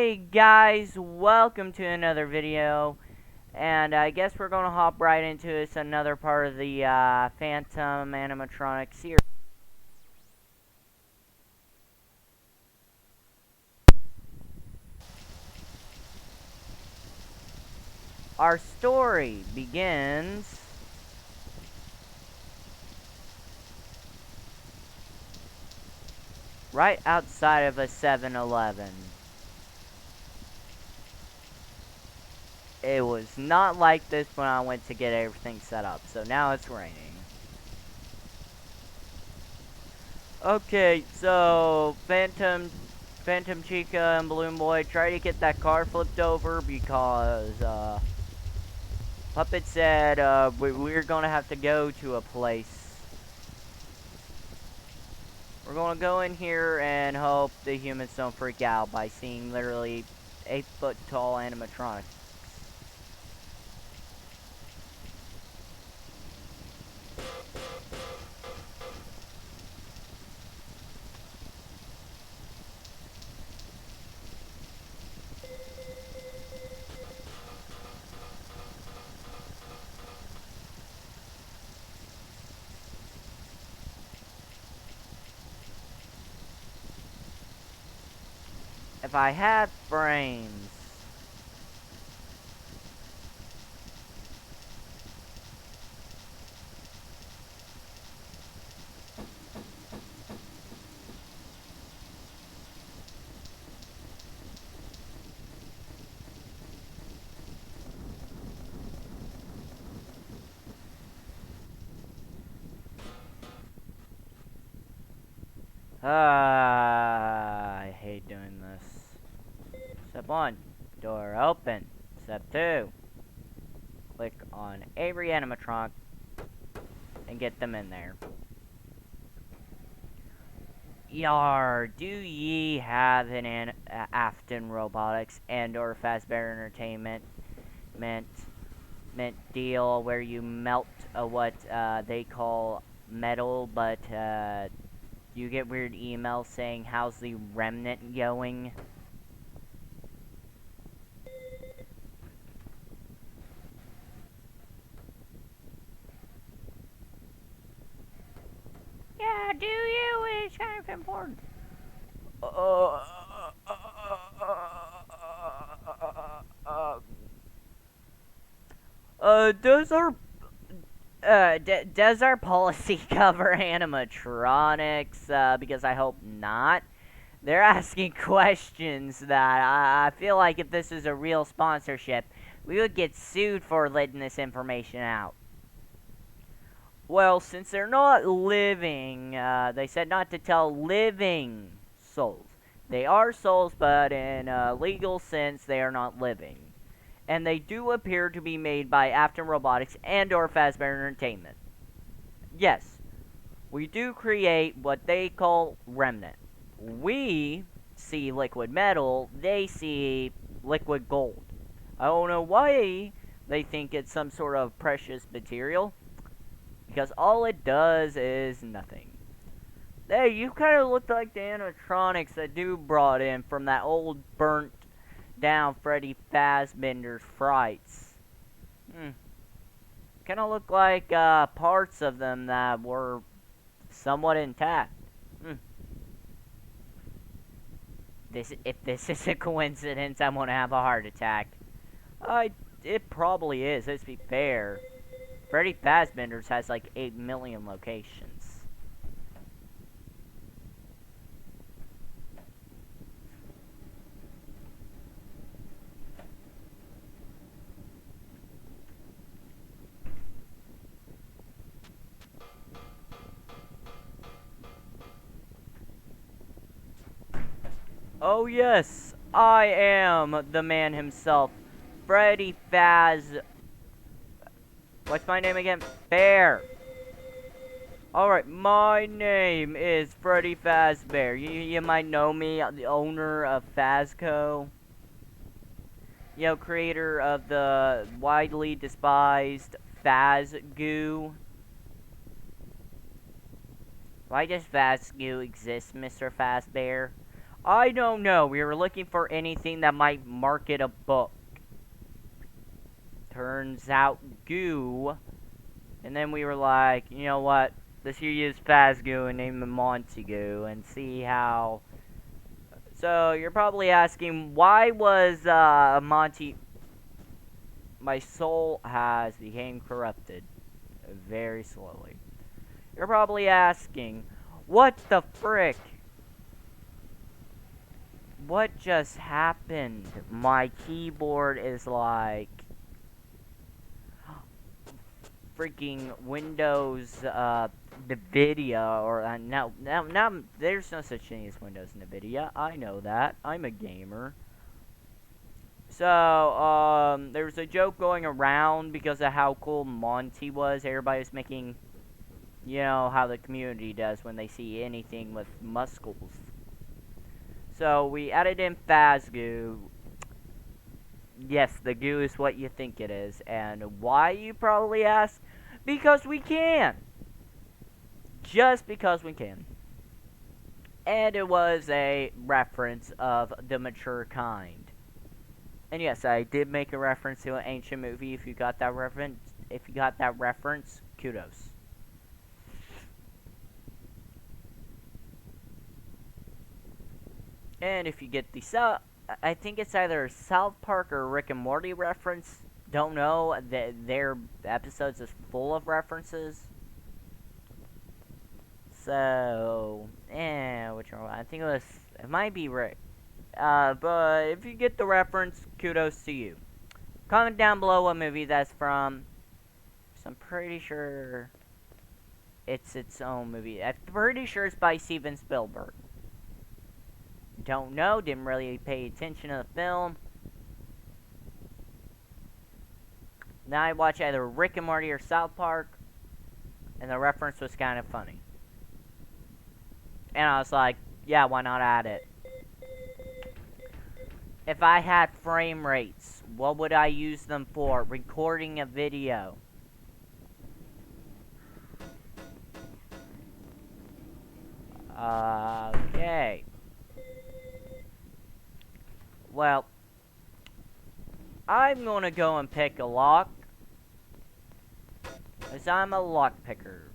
Hey guys, welcome to another video, and I guess we're gonna hop right into this, another part of the Phantom animatronic series. Our story begins right outside of a 7-Eleven. It was not like this when I went to get everything set up, so now it's raining. Okay, so Phantom Chica and Balloon Boy try to get that car flipped over because Puppet said we're gonna have to go to a place. We're gonna go in here and hope the humans don't freak out by seeing literally 8-foot tall animatronics. If I had frames. I hate doing this. Step 1, door open. Step 2, click on every animatronic and get them in there. Yar, do ye have an Afton Robotics and or Fazbear Entertainment meant deal where you melt what they call metal, but you get weird emails saying how's the remnant going? Yeah, do you? It's kind of important. Does our does our policy cover animatronics? Because I hope not. They're asking questions that I feel like if this is a real sponsorship, we would get sued for letting this information out. Well, since they're not living, they said not to tell living souls. They are souls, but in a legal sense, they are not living. And they do appear to be made by Afton Robotics and or Fazbear Entertainment. Yes, we do create what they call remnant. We see liquid metal, they see liquid gold. I don't know why they think it's some sort of precious material, because all it does is nothing. Hey, you kind of look like the animatronics that dude brought in from that old burnt down Freddy Fazbender's Frights. Kind of look like parts of them that were somewhat intact. If this is a coincidence, I'm gonna have a heart attack. It probably is. Let's be fair. Freddy Fazbender's has like 8 million locations. Oh yes, I am the man himself, Freddy Faz. What's my name again? Bear. Alright, my name is Freddy Fazbear. You might know me, the owner of Fazco. Creator of the widely despised Fazgoo. Why does Fazgoo exist, Mr. Fazbear? I don't know. We were looking for anything that might market a book. Turns out goo. And then we were like, you know what? Let's use Fazgoo and name him Montague and see how. So you're probably asking, why was Monty? My soul has became corrupted very slowly. You're probably asking, what the frick? What just happened? My keyboard is like freaking Windows NVIDIA or now there's no such thing as Windows NVIDIA. I know that. I'm a gamer. So there was a joke going around because of how cool Monty was. Everybody was making, you know, how the community does when they see anything with muscles. So we added in Fazgoo. Yes, the goo is what you think it is. And why, you probably ask? Because we can. Just because we can. And it was a reference of the mature kind. And yes, I did make a reference to an ancient movie. If you got that reference, kudos. And if you get the I think it's either a South Park or Rick and Morty reference. Don't know. Their episodes is full of references. So, which one? I think it might be Rick. But if you get the reference, kudos to you. Comment down below what movie that's from. So I'm pretty sure it's its own movie. I'm pretty sure it's by Steven Spielberg. Don't know, didn't really pay attention to the film. Now I watch either Rick and Morty or South Park, and the reference was kind of funny. And I was like, yeah, why not add it? If I had frame rates, what would I use them for? Recording a video. Okay. Well, I'm gonna go and pick a lock, because I'm a lock picker.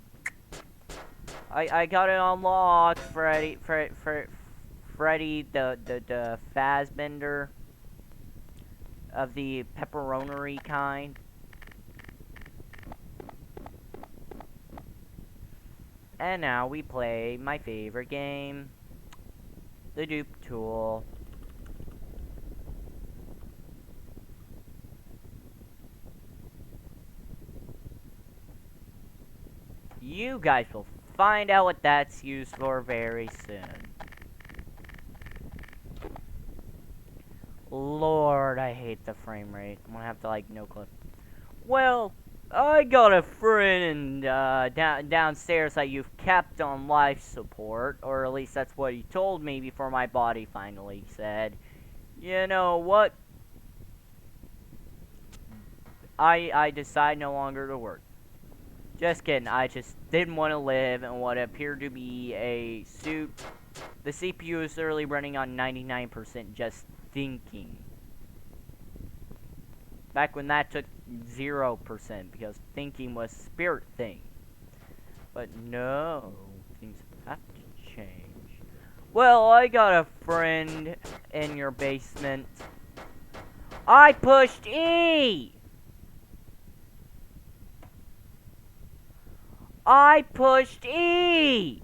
I got it unlocked, Freddy, the Fazbender of the pepperoni kind. And now we play my favorite game, the dupe tool. You guys will find out what that's used for very soon. Lord, I hate the frame rate. I'm gonna have to, like, no clip. Well, I got a friend downstairs that you've kept on life support, or at least that's what he told me before my body finally said, you know what? I decide no longer to work. Just kidding, I just didn't want to live in what appeared to be a suit. The CPU is literally running on 99% just thinking. Back when that took 0%, because thinking was spirit thing. But no, things have to change. Well, I got a friend in your basement. I pushed E! I pushed E!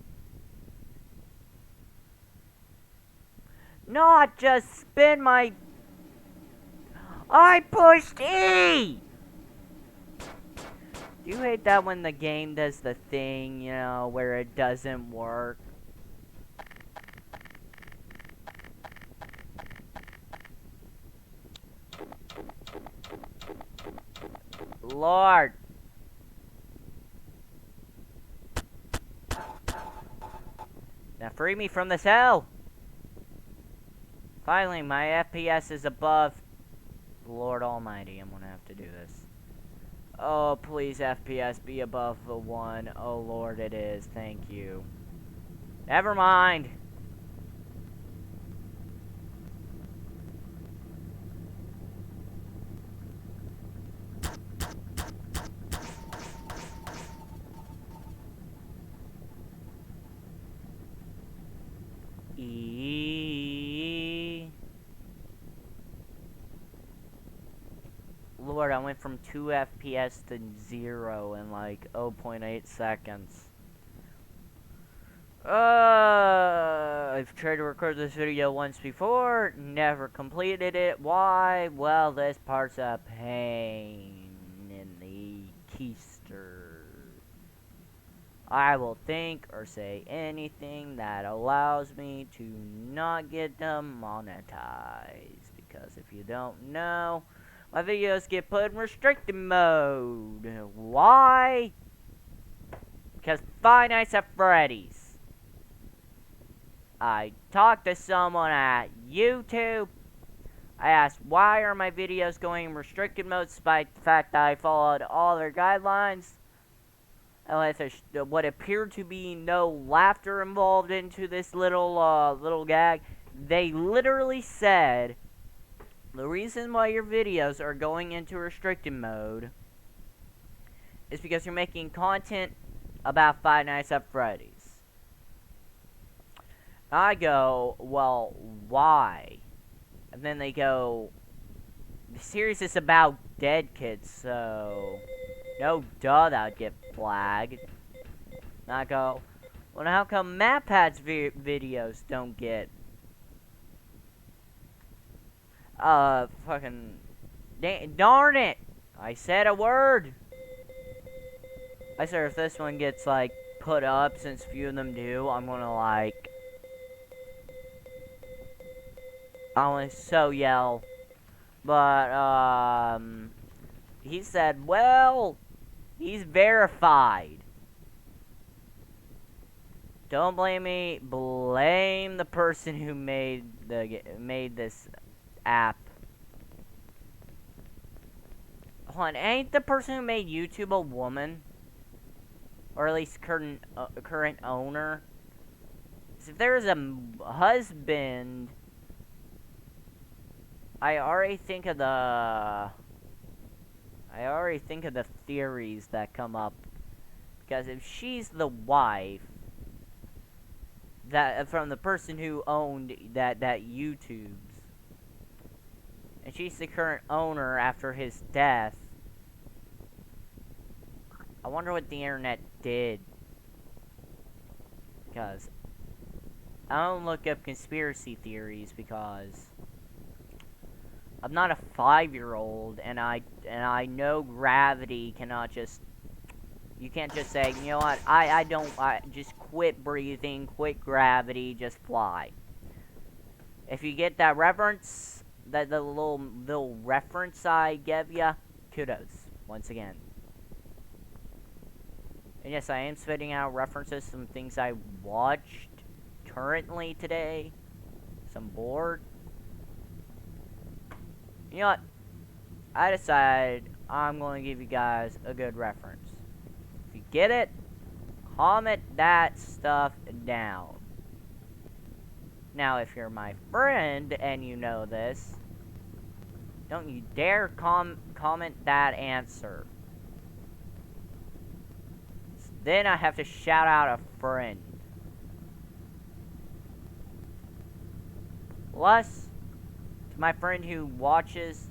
Not just spin my... I pushed E! Do you hate that when the game does the thing, you know, where it doesn't work? Lord. Now free me from this hell! Finally, my FPS is above... Lord Almighty, I'm gonna have to do this. Oh, please FPS be above the 1. Oh Lord, it is. Thank you. Never mind. Lord, I went from 2 FPS to 0 in like 0.8 seconds. I've tried to record this video once before, never completed it. Why? Well, this part's a pain in the keister. I will think or say anything that allows me to not get demonetized. Because if you don't know, my videos get put in restricted mode. Why? Because Five Nights at Freddy's. I talked to someone at YouTube. I asked why are my videos going in restricted mode despite the fact that I followed all their guidelines. And with what appeared to be no laughter involved into this little gag, they literally said the reason why your videos are going into restricted mode is because you're making content about Five Nights at Freddy's. I go, well, why? And then they go, the series is about dead kids, so no duh that would get flagged. And I go, well, how come MatPat's videos don't get fucking darn it! I said a word. I said if this one gets like put up, since few of them do, I'm gonna like I want to so yell. But, he said, well, he's verified. Don't blame me. Blame the person who made this app. Hold on, ain't the person who made YouTube a woman? Or at least current owner? If there is a husband, I already think of the theories that come up. Because if she's the wife from the person who owned that YouTube's, and she's the current owner after his death, I wonder what the internet did. Because I don't look up conspiracy theories because I'm not a 5-year-old, and I know gravity cannot just. You can't just say, you know what? I just quit breathing, quit gravity, just fly. If you get that reference, the little reference I gave ya, kudos once again. And yes, I am spitting out references, some things I watched currently today. So I'm bored. You know what? I decided I'm going to give you guys a good reference. If you get it, comment that stuff down. Now, if you're my friend and you know this, don't you dare comment that answer. Then I have to shout out a friend. Plus, to my friend who watches,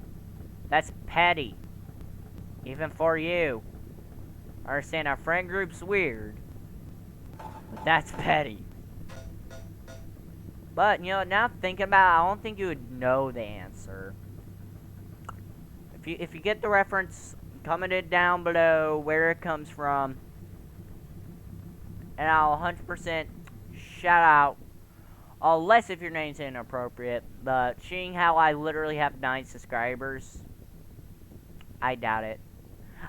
that's petty. Even for you. I understand our friend group's weird, but that's petty. But, you know, now thinking about it, I don't think you would know the answer. If you get the reference, comment it down below where it comes from, and I'll 100% shout out. Unless if your name's inappropriate, but seeing how I literally have 9 subscribers, I doubt it.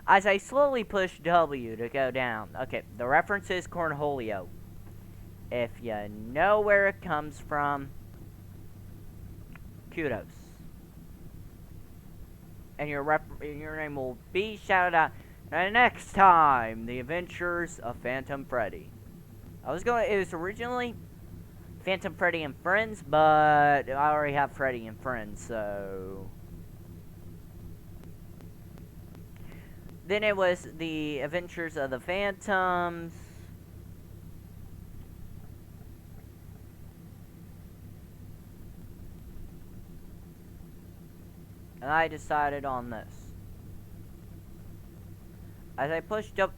As I slowly push W to go down. Okay, the reference is Cornholio. If you know where it comes from, kudos. And your name will be shouted out next time, The Adventures of Phantom Freddy. It was originally Phantom Freddy and Friends, but I already have Freddy and Friends, so. Then it was The Adventures of the Phantoms. And I decided on this. As I pushed up...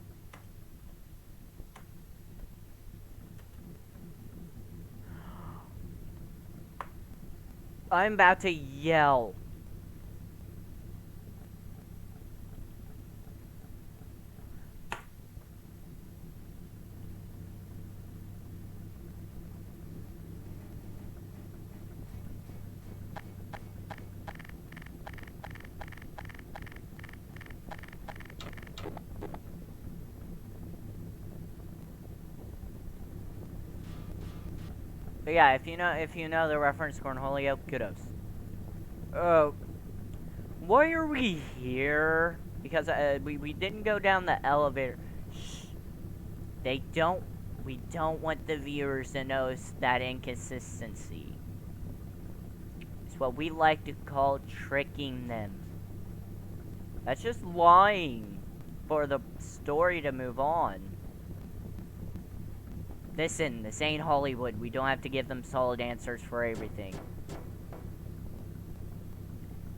I'm about to yell. But yeah, if you know the reference Cornholio, kudos. Oh, why are we here? Because we didn't go down the elevator. Shh. We don't want the viewers to notice that inconsistency. It's what we like to call tricking them. That's just lying for the story to move on. Listen, this ain't Hollywood. We don't have to give them solid answers for everything.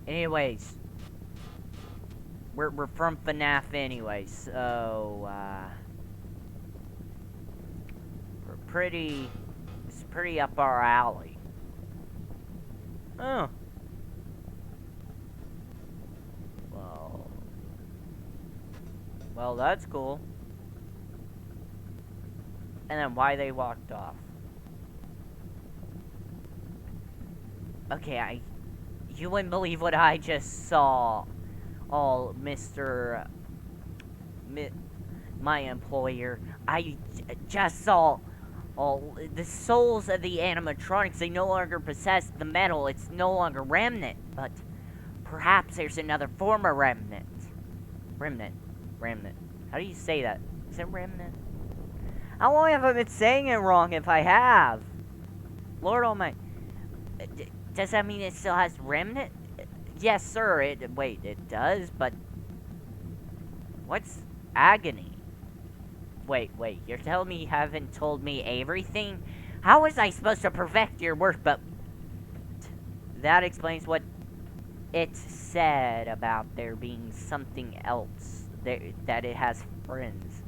Anyways, we're from FNAF anyway, so it's pretty up our alley. Oh. Well, that's cool. And then why they walked off. Okay, you wouldn't believe what I just saw. Oh, my employer. I just saw all the souls of the animatronics. They no longer possess the metal. It's no longer remnant, but perhaps there's another form of remnant. Remnant. How do you say that? Is it remnant? How long have I been saying it wrong if I have? Lord almighty. Does that mean it still has remnant? Yes, sir. It does, but... What's agony? Wait. You're telling me you haven't told me everything? How was I supposed to perfect your work, but... That explains what it said about there being something else. That it has friends.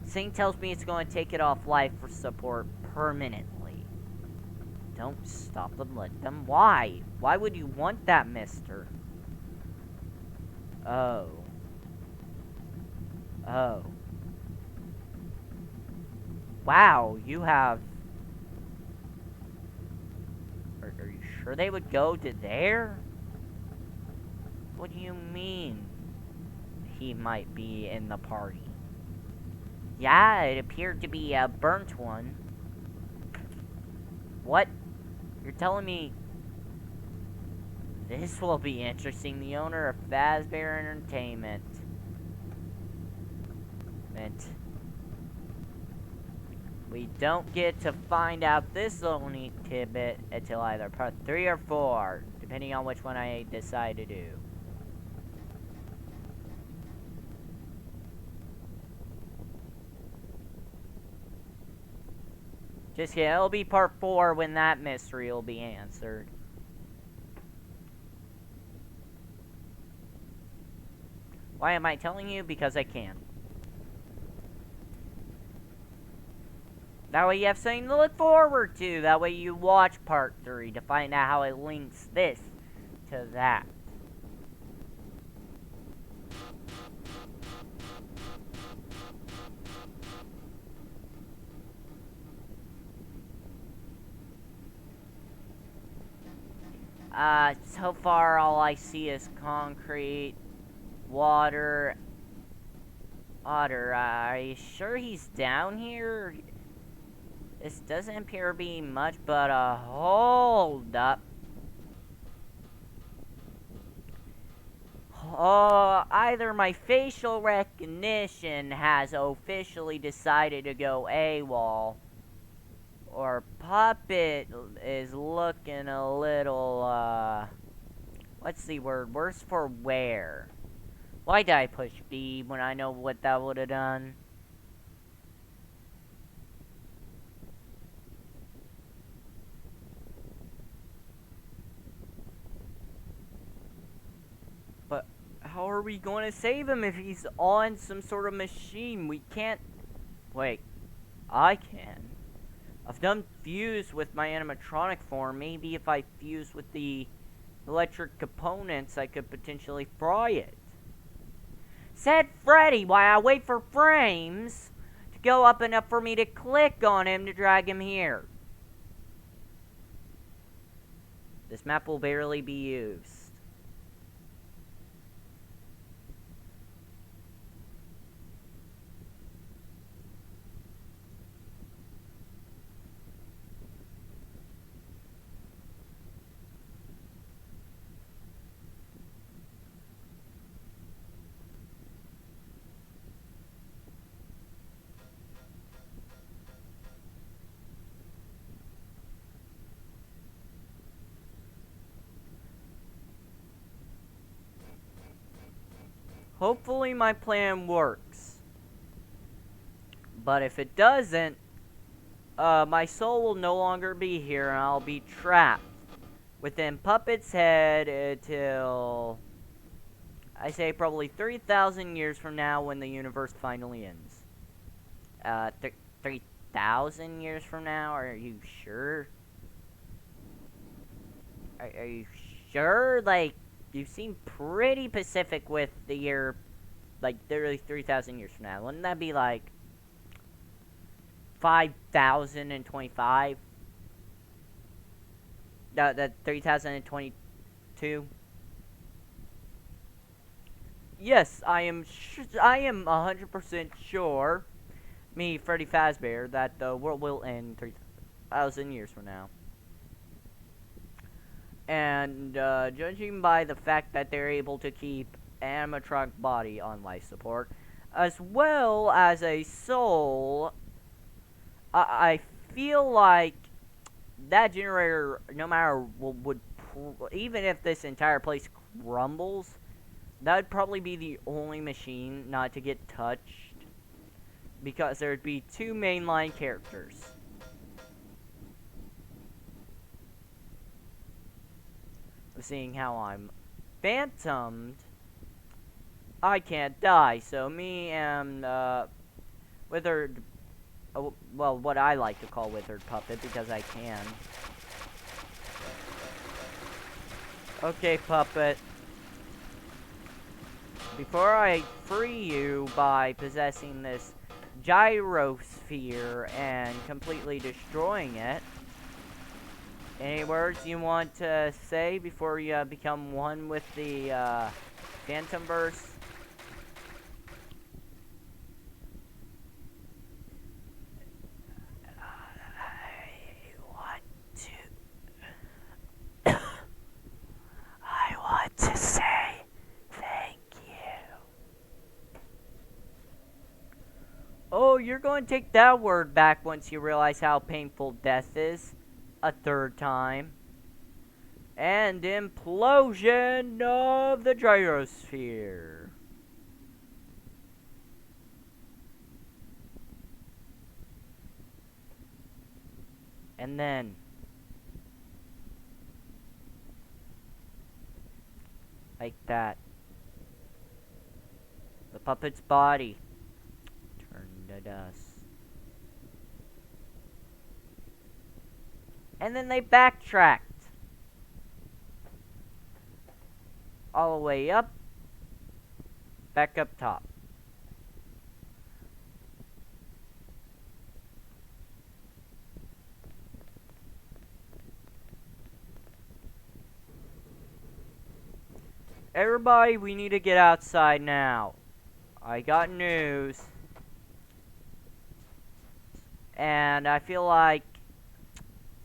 Sing tells me it's going to take it off life for support permanently. Don't stop them, let them. Why? Why would you want that, mister? Oh. Wow, you have... Are you sure they would go to there? What do you mean? He might be in the party. Yeah, it appeared to be a burnt one. What? You're telling me... This will be interesting. The owner of Fazbear Entertainment. We don't get to find out this little neat tidbit until either part 3 or 4, depending on which one I decide to do. Just kidding, it'll be part 4 when that mystery will be answered. Why am I telling you? Because I can. That way you have something to look forward to. That way you watch part 3 to find out how it links this to that. So far all I see is concrete, water. Otter, are you sure he's down here? This doesn't appear to be much, but hold up. Oh, either my facial recognition has officially decided to go AWOL, or Puppet is looking a little, what's the word? Worse for wear. Why did I push B when I know what that would have done? how are we going to save him if he's on some sort of machine? We can't. Wait, I can. I've done fuse with my animatronic form. Maybe if I fuse with the electric components, I could potentially fry it. Said Freddy while I wait for frames to go up enough for me to click on him to drag him here. This map will barely be used. Hopefully my plan works. But if it doesn't, my soul will no longer be here and I'll be trapped within Puppet's head until, I say, probably 3,000 years from now when the universe finally ends. 3,000 years from now? Are you sure? Are you sure? Like, you seem pretty pacific with the year, like, literally 3,000 years from now. Wouldn't that be, like, 5,025? That 3,022? Yes, I am 100% sure, me, Freddy Fazbear, that the world will end 3,000 years from now. And judging by the fact that they're able to keep animatronic body on life support, as well as a soul, I feel like that generator, no matter even if this entire place crumbles, that would probably be the only machine not to get touched, because there would be two mainline characters. Seeing how I'm phantomed, I can't die, so me and Withered, well, what I like to call Withered Puppet, because I can. Okay, Puppet. Before I free you by possessing this gyrosphere and completely destroying it, any words you want to say before you become one with the Phantomverse? I want to say thank you. Oh, you're going to take that word back once you realize how painful death is. A third time. And implosion of the gyrosphere. And then, like that, the puppet's body turned to dust. And then they backtracked all the way up, back up top. Everybody, we need to get outside now. I got news. And I feel like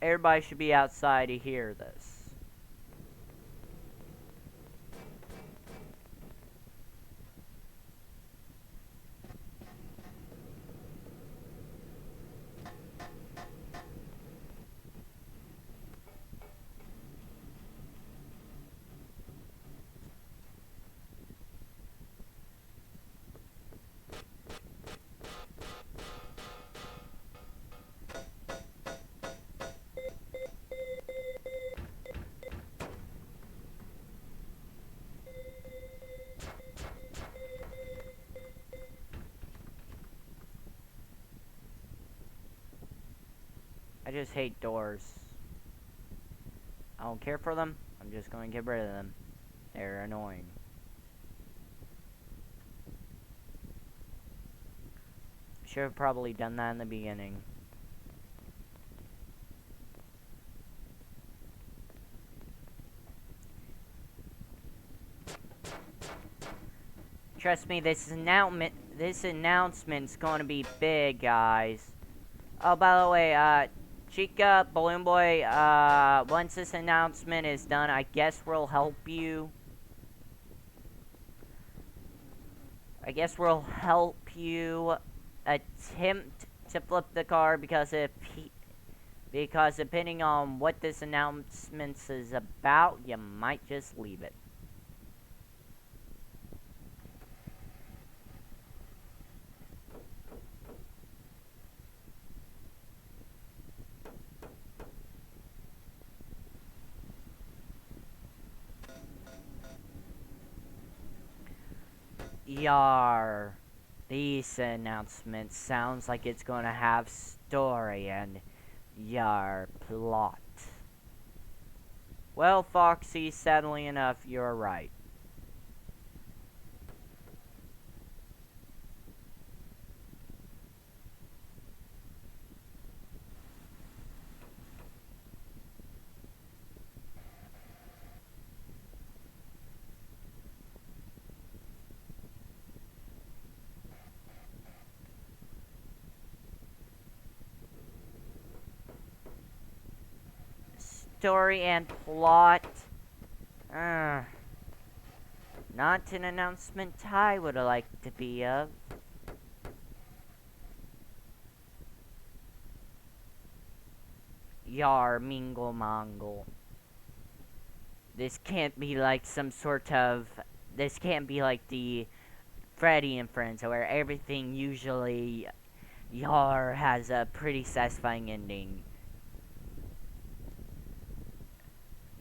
everybody should be outside to hear this. just hate doors. I don't care for them. I'm just going to get rid of them. They're annoying. Should have probably done that in the beginning. Trust me, this announcement's gonna be big, guys. Oh, by the way, Chica, Balloon Boy, once this announcement is done, I guess we'll help you. Attempt to flip the car, because depending on what this announcement is about, you might just leave it. Yar. This announcement sounds like it's gonna have story and yar plot. Well, Foxy, sadly enough, you're right. Story and plot. Not an announcement I would like to be of. Yar mingle mongle. This can't be like this can't be like the Freddy and Friends, where everything usually yar has a pretty satisfying ending.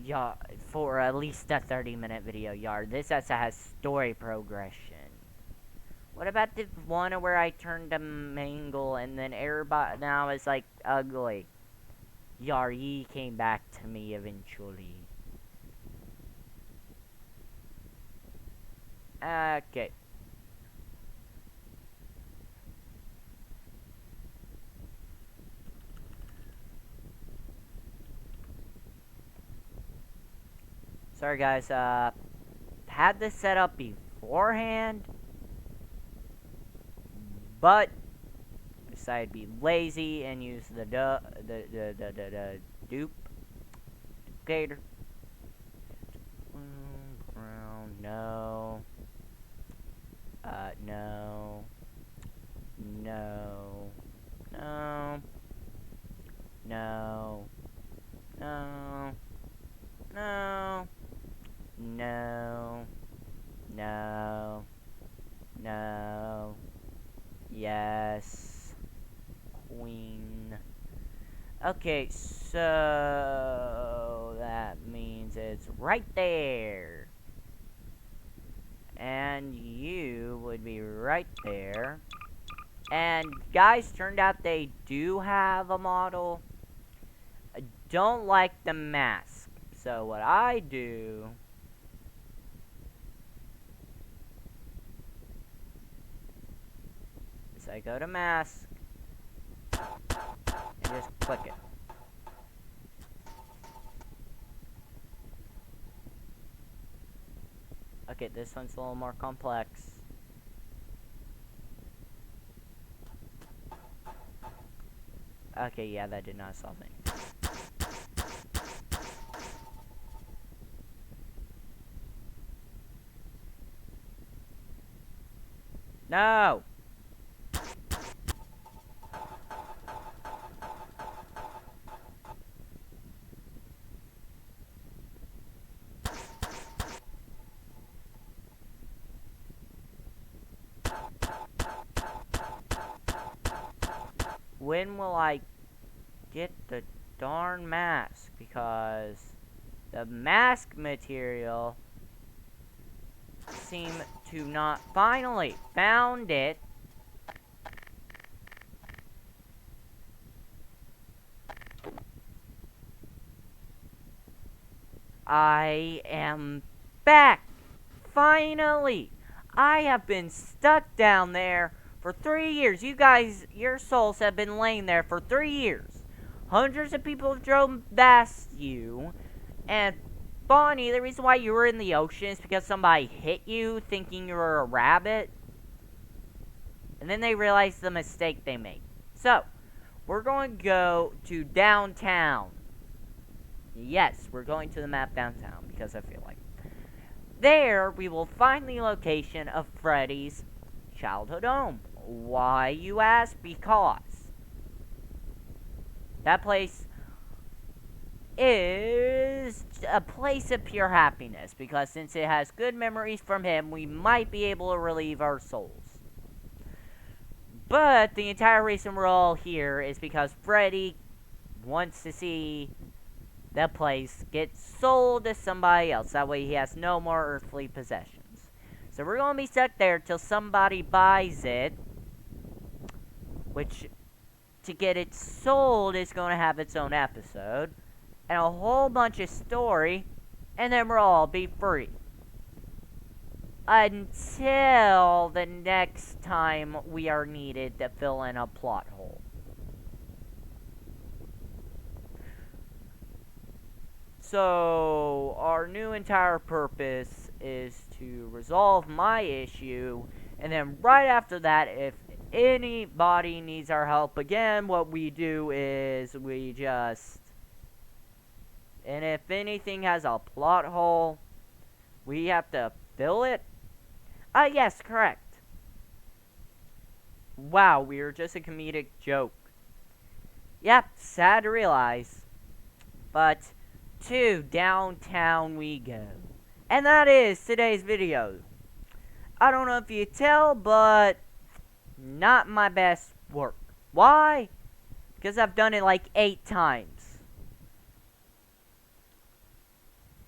Yar, for at least a 30-minute video, yar. This also has story progression. What about the one where I turned to mangle and then everybody now is like ugly? Yar, he came back to me eventually. Okay. Sorry guys, had this set up beforehand, but decided to be lazy and use the duplicator. Brown, no. No. No. No. No. No. No. No. No. No. Yes. Queen. Okay, so that means it's right there. And you would be right there. And guys, turned out they do have a model. I don't like the mask. So what I do is I go to mask and just click it. Okay, this one's a little more complex. Okay, yeah, that did not solve anything. No! When will I get the darn mask? Because the mask material seem to not... Finally! Found it! I am back. Finally. I have been stuck down there for 3 years. You guys, your souls have been laying there for 3 years. Hundreds of people have drove past you. And Bonnie, the reason why you were in the ocean is because somebody hit you thinking you were a rabbit. And then they realized the mistake they made. So, we're going to go to downtown. Yes, we're going to the map downtown because I feel like. There, we will find the location of Freddy's childhood home. Why, you ask? Because that place is a place of pure happiness. Because since it has good memories from him, we might be able to relieve our souls. But the entire reason we're all here is because Freddy wants to see the place gets sold to somebody else. That way he has no more earthly possessions. So we're going to be stuck there till somebody buys it. Which, to get it sold, is going to have its own episode. And a whole bunch of story. And then we'll all be free. Until the next time we are needed to fill in a plot hole. So, our new entire purpose is to resolve my issue, and then right after that, if anybody needs our help again, what we do is we just... And if anything has a plot hole, we have to fill it? Yes, correct. Wow, we were just a comedic joke. Yep, sad to realize. But... to downtown we go. And that is today's video. I don't know if you tell, but not my best work. Why? Because I've done it like 8 times.